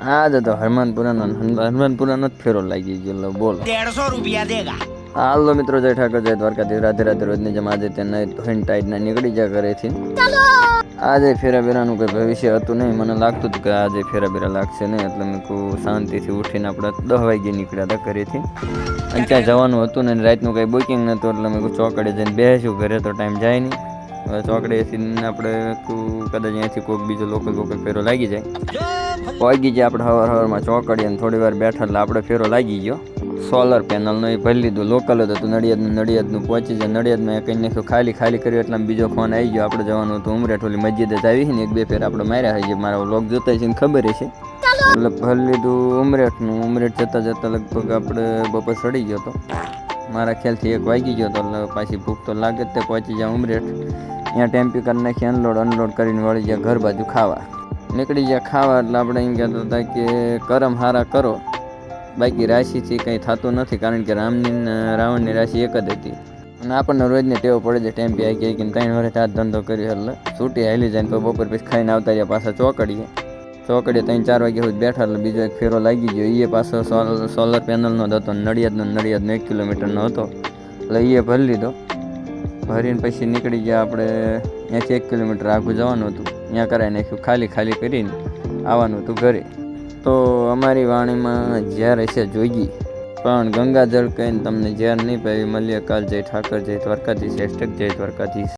આજે તો હનુમાનપુરાનો જ ફેરો લાગી ગયો બોલો. 150 દેગા. હાલો મિત્રો, જય ઠાકર, જય દ્વારકાધીશ, રાધે રાધે. રોજની જેમ આજે ત્યાં ટાઈડના નીકળી જા ઘરેથી. આજે ફેરા બેરાનું કંઈ ભવિષ્ય હતું નહીં. મને લાગતું હતું કે આજે ફેરા બેરા લાગશે નહીં, એટલે મેં કહું શાંતિથી ઉઠીને આપણે 10 વાગે નીકળ્યા હતા ઘરેથી. અને ત્યાં જવાનું હતું ને રાતનું કંઈ બુકિંગ નહોતું, એટલે મેં કહું ચોકડે જઈને બેસીશું, ઘરે તો ટાઈમ જાય નહીં. હવે ચોકડેથી આપણે કદાચ અહીંયાથી કોઈક બીજો લોકલ ફેરો લાગી જાય. વાગી જાય આપણે સવારમાં ચોકડીએ, અને થોડી વાર બેઠા એટલે આપણે ફેરો લાગી ગયો. સોલર પેનલનો એ ભરી લીધું, લોકલ જ હતું. નડિયાદનું પહોંચી જાય. નડિયાદમાં કંઈ નાખ્યું, ખાલી કર્યું એટલે બીજો ફોન આવી ગયો. આપણે જવાનું હતું ઉમરેઠ, ઓલી મસ્જિદ જ આવી ને 1-2 ફેર આપણે માર્યા છે, મારા વ્લોગ જોતા છે ને ખબર છે. એટલે ભરી લીધું ઉમરેઠનું. ઉમરેઠ જતાં લગભગ આપણે બપોર ચડી ગયો હતો. મારા ખ્યાલથી 1 વાગી ગયો હતો. એટલે પાછી ભૂખ તો લાગે જ, તે પહોંચી જાય ઉમરેઠ. ત્યાં ટેમ્પી કરી નાખી, અનલોડ કરીને વળી ગયા ઘર બાજુ ખાવા. નીકળી ગયા ખાવા એટલે આપણે એમ કહેતા હતા કે કરમ હારા કરો, બાકી રાશિથી કંઈ થતું નથી. કારણ કે રાવણની રાશિ એક જ હતી. અને આપણને રોજની ટેવ પડે છે ટેમ્પી આવી ગઈ 3 વર્ષ હાથ ધંધો કર્યો, એટલે છૂટી હાલી જાય. તો બપોર પછી ખાઈને આવતા રહ્યા પાછા ચોકડીએ 3-4 વાગ્યા સુધી બેઠા. એટલે બીજો એક ફેરો લાગી ગયો. એ પાછો સોલર પેનલનો જ હતો. નડિયાદનો 1 કિલોમીટરનો હતો. એટલે એ ભરી લીધો. ભરીને પછી નીકળી ગયા આપણે. ત્યાંથી 1 કિલોમીટર આગું જવાનું હતું. ત્યાં કરાવી નાખ્યું, ખાલી કરીને આવવાનું હતું ઘરે. તો અમારી વાણીમાં ઝેર હશે જોગી, પણ ગંગાજળ કહીને તમને ઝેર નહીં પાવી. મળીએ કાલ. જય ઠાકર, જય દ્વારકાધીશ, #જય દ્વારકાધીશ.